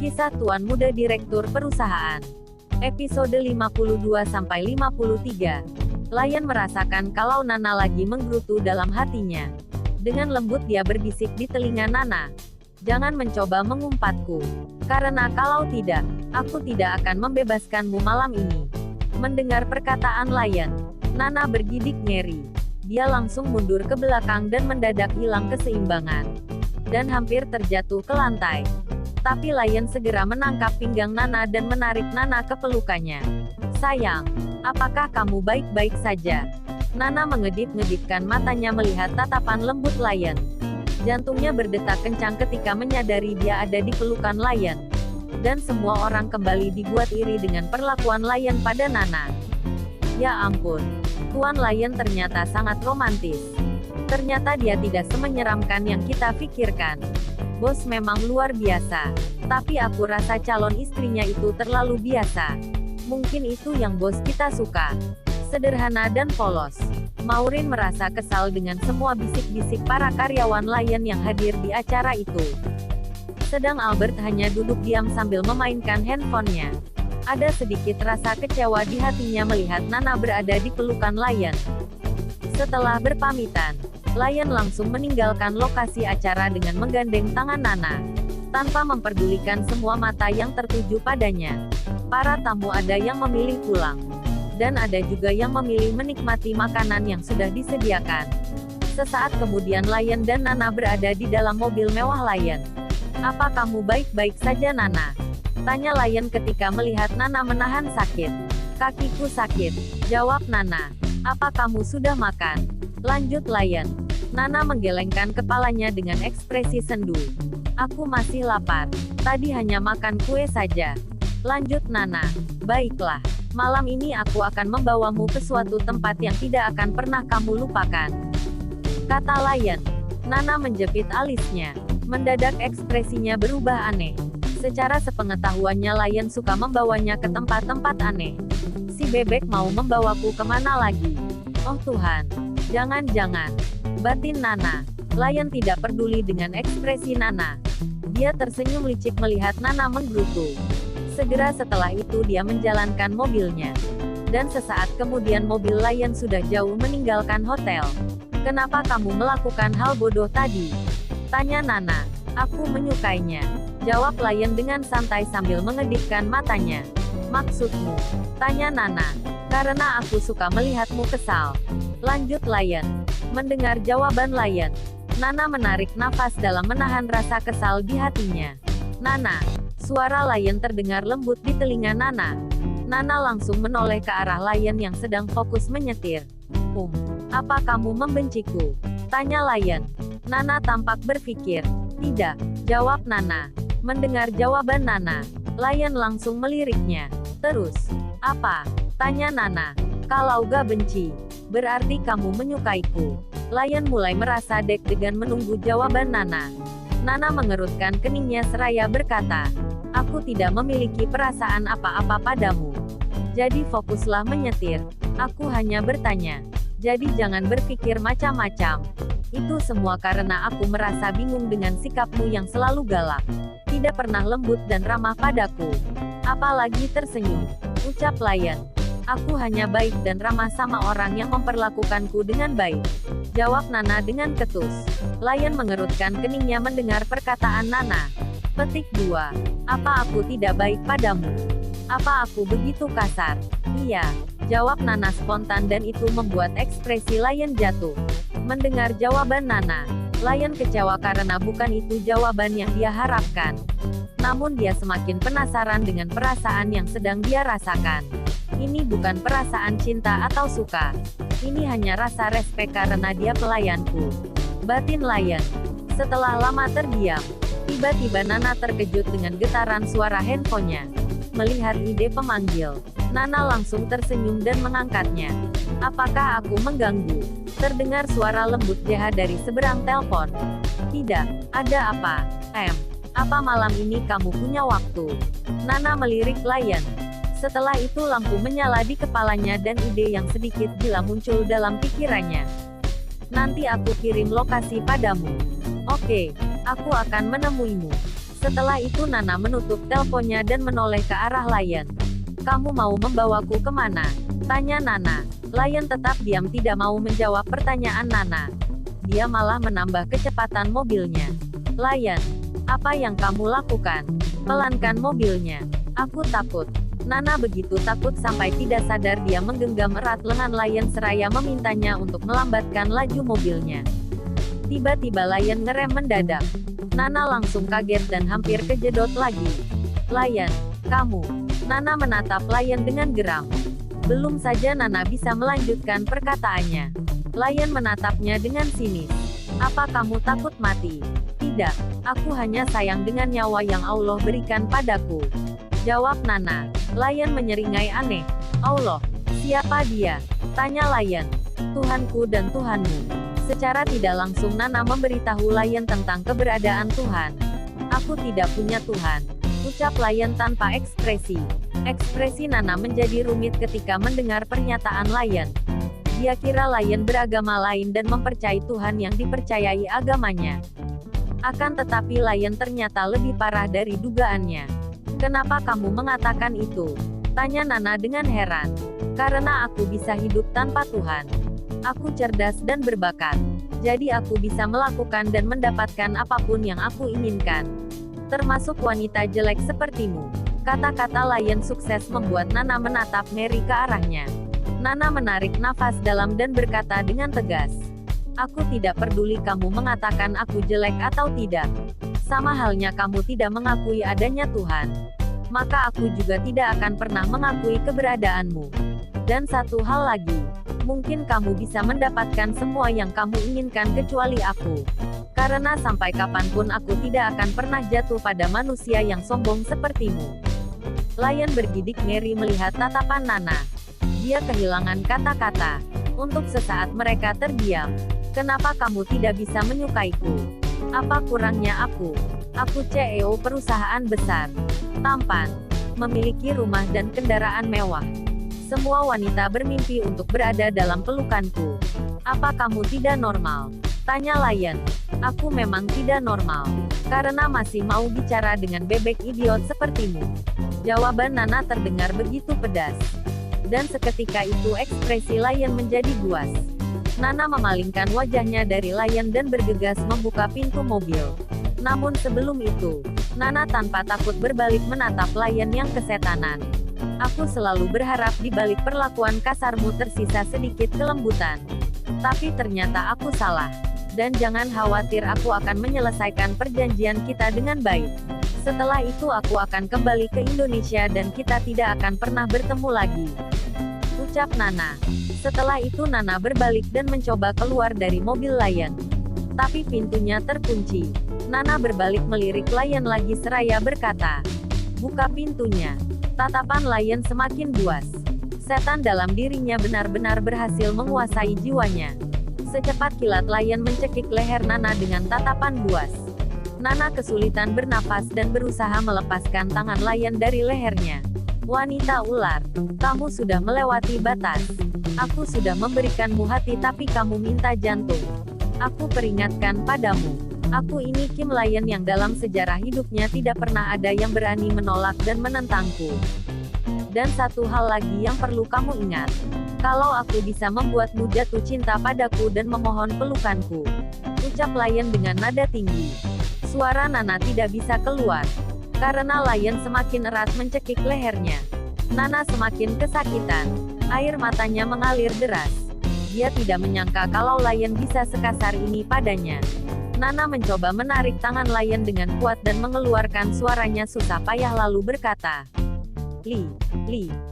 Kisah Tuan Muda Direktur Perusahaan. Episode 52-53. Lion merasakan kalau Nana lagi menggerutu dalam hatinya. Dengan lembut dia berbisik di telinga Nana. Jangan mencoba mengumpatku. Karena kalau tidak, aku tidak akan membebaskanmu malam ini. Mendengar perkataan Lion, Nana bergidik ngeri. Dia langsung mundur ke belakang dan mendadak hilang keseimbangan. Dan hampir terjatuh ke lantai. Tapi Lion segera menangkap pinggang Nana dan menarik Nana ke pelukannya. Sayang, apakah kamu baik-baik saja? Nana mengedip-ngedipkan matanya melihat tatapan lembut Lion. Jantungnya berdetak kencang ketika menyadari dia ada di pelukan Lion. Dan semua orang kembali dibuat iri dengan perlakuan Lion pada Nana. Ya ampun, Tuan Lion ternyata sangat romantis. Ternyata dia tidak semenyeramkan yang kita pikirkan. Bos memang luar biasa. Tapi aku rasa calon istrinya itu terlalu biasa. Mungkin itu yang bos kita suka. Sederhana dan polos. Maureen merasa kesal dengan semua bisik-bisik para karyawan Lion yang hadir di acara itu. Sedang Albert hanya duduk diam sambil memainkan handphonenya. Ada sedikit rasa kecewa di hatinya melihat Nana berada di pelukan Lion. Setelah berpamitan, Lion langsung meninggalkan lokasi acara dengan menggandeng tangan Nana. Tanpa memperdulikan semua mata yang tertuju padanya. Para tamu ada yang memilih pulang. Dan ada juga yang memilih menikmati makanan yang sudah disediakan. Sesaat kemudian Lion dan Nana berada di dalam mobil mewah Lion. Apa kamu baik-baik saja Nana? Tanya Lion ketika melihat Nana menahan sakit. Kakiku sakit, jawab Nana. Apa kamu sudah makan? Lanjut Lion. Nana menggelengkan kepalanya dengan ekspresi sendu. Aku masih lapar. Tadi hanya makan kue saja. Lanjut Nana. Baiklah. Malam ini aku akan membawamu ke suatu tempat yang tidak akan pernah kamu lupakan. Kata Lion. Nana menjepit alisnya. Mendadak ekspresinya berubah aneh. Secara sepengetahuannya Lion suka membawanya ke tempat-tempat aneh. Si bebek mau membawaku kemana lagi? Oh Tuhan. Jangan-jangan. Batin Nana. Lion tidak peduli dengan ekspresi Nana. Dia tersenyum licik melihat Nana menggerutu. Segera setelah itu dia menjalankan mobilnya. Dan sesaat kemudian mobil Lion sudah jauh meninggalkan hotel. Kenapa kamu melakukan hal bodoh tadi? Tanya Nana. Aku menyukainya. Jawab Lion dengan santai sambil mengedipkan matanya. Maksudmu? Tanya Nana. Karena aku suka melihatmu kesal. Lanjut Lion. Mendengar jawaban Lion, Nana menarik nafas dalam menahan rasa kesal di hatinya. Nana. Suara Lion terdengar lembut di telinga Nana. Nana langsung menoleh ke arah Lion yang sedang fokus menyetir. Apa kamu membenciku? Tanya Lion. Nana tampak berpikir. Tidak, jawab Nana. Mendengar jawaban Nana, Lion langsung meliriknya. Terus, apa? Tanya Nana. Kalau gak benci, berarti kamu menyukaiku. Lion mulai merasa deg-degan menunggu jawaban Nana. Nana mengerutkan keningnya seraya berkata, aku tidak memiliki perasaan apa-apa padamu. Jadi fokuslah menyetir. Aku hanya bertanya. Jadi jangan berpikir macam-macam. Itu semua karena aku merasa bingung dengan sikapmu yang selalu galak. Tidak pernah lembut dan ramah padaku. Apalagi tersenyum. Ucap Lion. Aku hanya baik dan ramah sama orang yang memperlakukanku dengan baik. Jawab Nana dengan ketus. Lion mengerutkan keningnya mendengar perkataan Nana. Petik 2. Apa aku tidak baik padamu? Apa aku begitu kasar? Iya. Jawab Nana spontan dan itu membuat ekspresi Lion jatuh. Mendengar jawaban Nana, Lion kecewa karena bukan itu jawaban yang dia harapkan. Namun dia semakin penasaran dengan perasaan yang sedang dia rasakan. Ini bukan perasaan cinta atau suka. Ini hanya rasa respek karena dia pelayanku. Batin Lion. Setelah lama terdiam, tiba-tiba Nana terkejut dengan getaran suara handphonenya. Melihat ide pemanggil, Nana langsung tersenyum dan mengangkatnya. Apakah aku mengganggu? Terdengar suara lembut jahat dari seberang telepon. Tidak, ada apa? Apa malam ini kamu punya waktu? Nana melirik Lion. Setelah itu lampu menyala di kepalanya dan ide yang sedikit gila muncul dalam pikirannya. Nanti aku kirim lokasi padamu. Oke, aku akan menemuimu. Setelah itu Nana menutup teleponnya dan menoleh ke arah Lion. Kamu mau membawaku kemana? Tanya Nana. Lion tetap diam, tidak mau menjawab pertanyaan Nana. Dia malah menambah kecepatan mobilnya. Lion, apa yang kamu lakukan? Pelankan mobilnya. Aku takut. Nana begitu takut sampai tidak sadar dia menggenggam erat lengan Lion seraya memintanya untuk melambatkan laju mobilnya. Tiba-tiba Lion ngerem mendadak. Nana langsung kaget dan hampir kejedot lagi. Lion, kamu. Nana menatap Lion dengan geram. Belum saja Nana bisa melanjutkan perkataannya. Lion menatapnya dengan sinis. Apa kamu takut mati? Tidak, aku hanya sayang dengan nyawa yang Allah berikan padaku. Jawab Nana. Lion menyeringai aneh. Allah, siapa dia? Tanya Lion. Tuhanku dan Tuhanmu. Secara tidak langsung Nana memberitahu Lion tentang keberadaan Tuhan. Aku tidak punya Tuhan. Ucap Lion tanpa ekspresi. Ekspresi Nana menjadi rumit ketika mendengar pernyataan Lion. Dia kira Lion beragama lain dan mempercayai Tuhan yang dipercayai agamanya. Akan tetapi Lion ternyata lebih parah dari dugaannya. Kenapa kamu mengatakan itu? Tanya Nana dengan heran. Karena aku bisa hidup tanpa Tuhan. Aku cerdas dan berbakat. Jadi aku bisa melakukan dan mendapatkan apapun yang aku inginkan. Termasuk wanita jelek sepertimu. Kata-kata Lion sukses membuat Nana menatap ngeri ke arahnya. Nana menarik nafas dalam dan berkata dengan tegas. Aku tidak peduli kamu mengatakan aku jelek atau tidak. Sama halnya kamu tidak mengakui adanya Tuhan. Maka aku juga tidak akan pernah mengakui keberadaanmu. Dan satu hal lagi. Mungkin kamu bisa mendapatkan semua yang kamu inginkan kecuali aku. Karena sampai kapanpun aku tidak akan pernah jatuh pada manusia yang sombong sepertimu. Lion bergidik ngeri melihat tatapan Nana. Dia kehilangan kata-kata. Untuk sesaat mereka terdiam. Kenapa kamu tidak bisa menyukaiku? Apa kurangnya aku? Aku CEO perusahaan besar. Tampan. Memiliki rumah dan kendaraan mewah. Semua wanita bermimpi untuk berada dalam pelukanku. Apa kamu tidak normal? Tanya Lion. Aku memang tidak normal. Karena masih mau bicara dengan bebek idiot sepertimu. Jawaban Nana terdengar begitu pedas. Dan seketika itu ekspresi Lion menjadi buas. Nana memalingkan wajahnya dari Lion dan bergegas membuka pintu mobil. Namun sebelum itu, Nana tanpa takut berbalik menatap Lion yang kesetanan. Aku selalu berharap di balik perlakuan kasarmu tersisa sedikit kelembutan. Tapi ternyata aku salah. Dan jangan khawatir, aku akan menyelesaikan perjanjian kita dengan baik. Setelah itu aku akan kembali ke Indonesia dan kita tidak akan pernah bertemu lagi. Ucap Nana. Setelah itu Nana berbalik dan mencoba keluar dari mobil Lion. Tapi pintunya terkunci. Nana berbalik melirik Lion lagi seraya berkata, "Buka pintunya." Tatapan Lion semakin buas. Setan dalam dirinya benar-benar berhasil menguasai jiwanya. Secepat kilat Lion mencekik leher Nana dengan tatapan buas. Nana kesulitan bernafas dan berusaha melepaskan tangan Lion dari lehernya. Wanita ular, kamu sudah melewati batas. Aku sudah memberikanmu hati tapi kamu minta jantung. Aku peringatkan padamu. Aku ini Kim Lion yang dalam sejarah hidupnya tidak pernah ada yang berani menolak dan menentangku. Dan satu hal lagi yang perlu kamu ingat. Kalau aku bisa membuatmu jatuh cinta padaku dan memohon pelukanku. Ucap Lion dengan nada tinggi. Suara Nana tidak bisa keluar. Karena Lion semakin erat mencekik lehernya. Nana semakin kesakitan. Air matanya mengalir deras. Dia tidak menyangka kalau Lion bisa sekasar ini padanya. Nana mencoba menarik tangan Lion dengan kuat dan mengeluarkan suaranya susah payah lalu berkata, Li,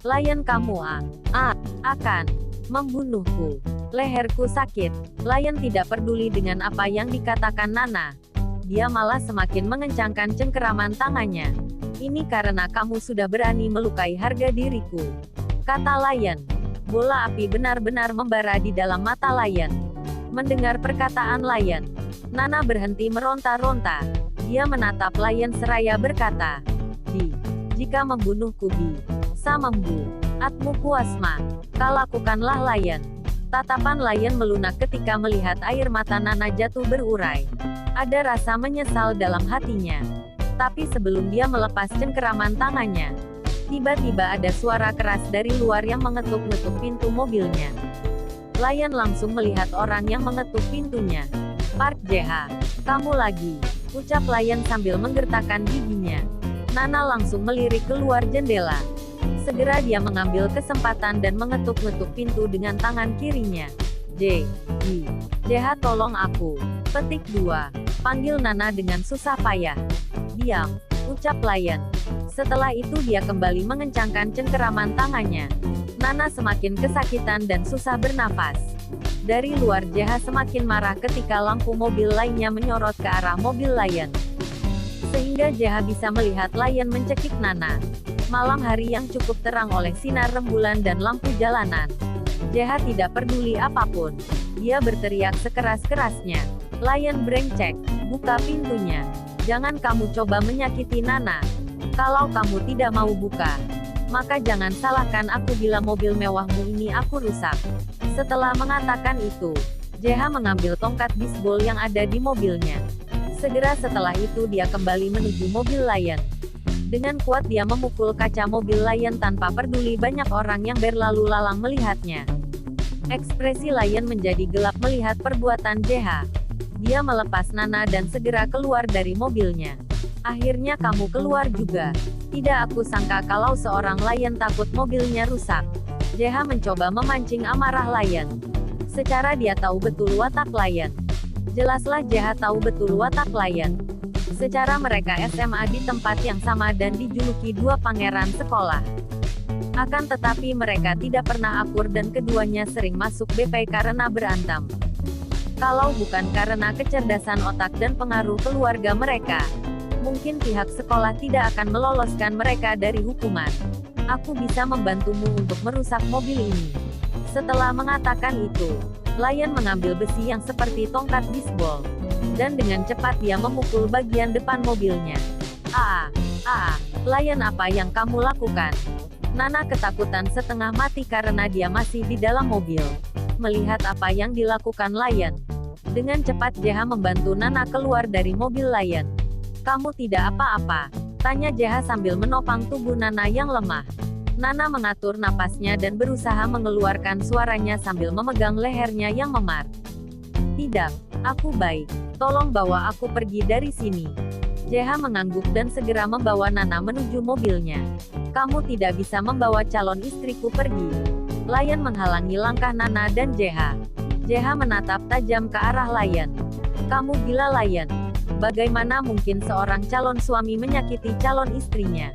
Lion kamu akan membunuhku. Leherku sakit. Lion tidak peduli dengan apa yang dikatakan Nana. Dia malah semakin mengencangkan cengkeraman tangannya. Ini karena kamu sudah berani melukai harga diriku. Kata Lion. Bola api benar-benar membara di dalam mata Lion. Mendengar perkataan Lion, Nana berhenti meronta-ronta. Dia menatap Lion seraya berkata, jika membunuhku bisa membuatmu puas lakukanlah Lion. Tatapan Lion melunak ketika melihat air mata Nana jatuh berurai. Ada rasa menyesal dalam hatinya. Tapi sebelum dia melepas cengkeraman tangannya, tiba-tiba ada suara keras dari luar yang mengetuk-ngetuk pintu mobilnya. Lion langsung melihat orang yang mengetuk pintunya. "Park JH, kamu lagi," ucap Lion sambil menggertakkan giginya. Nana langsung melirik keluar jendela. Segera dia mengambil kesempatan dan mengetuk-ngetuk pintu dengan tangan kirinya. JH, tolong aku. Petik 2. Panggil Nana dengan susah payah. "Diam," ucap Lion. Setelah itu dia kembali mengencangkan cengkeraman tangannya. Nana semakin kesakitan dan susah bernafas. Dari luar JH semakin marah ketika lampu mobil lainnya menyorot ke arah mobil Lion. Sehingga JH bisa melihat Lion mencekik Nana. Malam hari yang cukup terang oleh sinar rembulan dan lampu jalanan. JH tidak peduli apapun. Dia berteriak sekeras-kerasnya. "Lion brengsek, buka pintunya. Jangan kamu coba menyakiti Nana. Kalau kamu tidak mau buka, maka jangan salahkan aku bila mobil mewahmu ini aku rusak." Setelah mengatakan itu, JH mengambil tongkat bisbol yang ada di mobilnya. Segera setelah itu dia kembali menuju mobil Lion. Dengan kuat dia memukul kaca mobil Lion tanpa peduli banyak orang yang berlalu lalang melihatnya. Ekspresi Lion menjadi gelap melihat perbuatan JH. Dia melepas Nana dan segera keluar dari mobilnya. "Akhirnya kamu keluar juga. Tidak aku sangka kalau seorang Lion takut mobilnya rusak." JH mencoba memancing amarah Lion. Secara dia tahu betul watak Lion. Jelaslah JH tahu betul watak Lion. Secara mereka SMA di tempat yang sama dan dijuluki dua pangeran sekolah. Akan tetapi mereka tidak pernah akur dan keduanya sering masuk BP karena berantem. Kalau bukan karena kecerdasan otak dan pengaruh keluarga mereka, mungkin pihak sekolah tidak akan meloloskan mereka dari hukuman. "Aku bisa membantumu untuk merusak mobil ini." Setelah mengatakan itu, Lion mengambil besi yang seperti tongkat bisbol. Dan dengan cepat dia memukul bagian depan mobilnya. Lion, apa yang kamu lakukan?" Nana ketakutan setengah mati karena dia masih di dalam mobil. Melihat apa yang dilakukan Lion, dengan cepat JH membantu Nana keluar dari mobil Lion. "Kamu tidak apa-apa?" tanya JH sambil menopang tubuh Nana yang lemah. Nana mengatur napasnya dan berusaha mengeluarkan suaranya sambil memegang lehernya yang memar. "Tidak, aku baik. Tolong bawa aku pergi dari sini." JH mengangguk dan segera membawa Nana menuju mobilnya. "Kamu tidak bisa membawa calon istriku pergi." Lion menghalangi langkah Nana dan JH. JH menatap tajam ke arah Lion. "Kamu gila Lion. Bagaimana mungkin seorang calon suami menyakiti calon istrinya?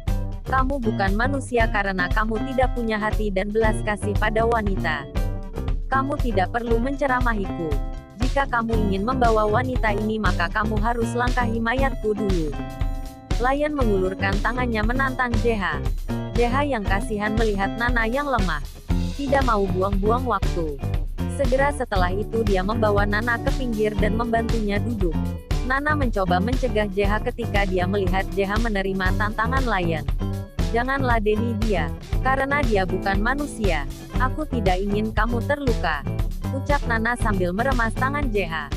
Kamu bukan manusia karena kamu tidak punya hati dan belas kasih pada wanita. Kamu tidak perlu menceramahiku. Jika kamu ingin membawa wanita ini maka kamu harus langkahi mayatku dulu." Lion mengulurkan tangannya menantang JH. JH yang kasihan melihat Nana yang lemah. Tidak mau buang-buang waktu. Segera setelah itu dia membawa Nana ke pinggir dan membantunya duduk. Nana mencoba mencegah JH ketika dia melihat JH menerima tantangan Lion. "Jangan ladeni dia. Karena dia bukan manusia. Aku tidak ingin kamu terluka," ucap Nana sambil meremas tangan JH.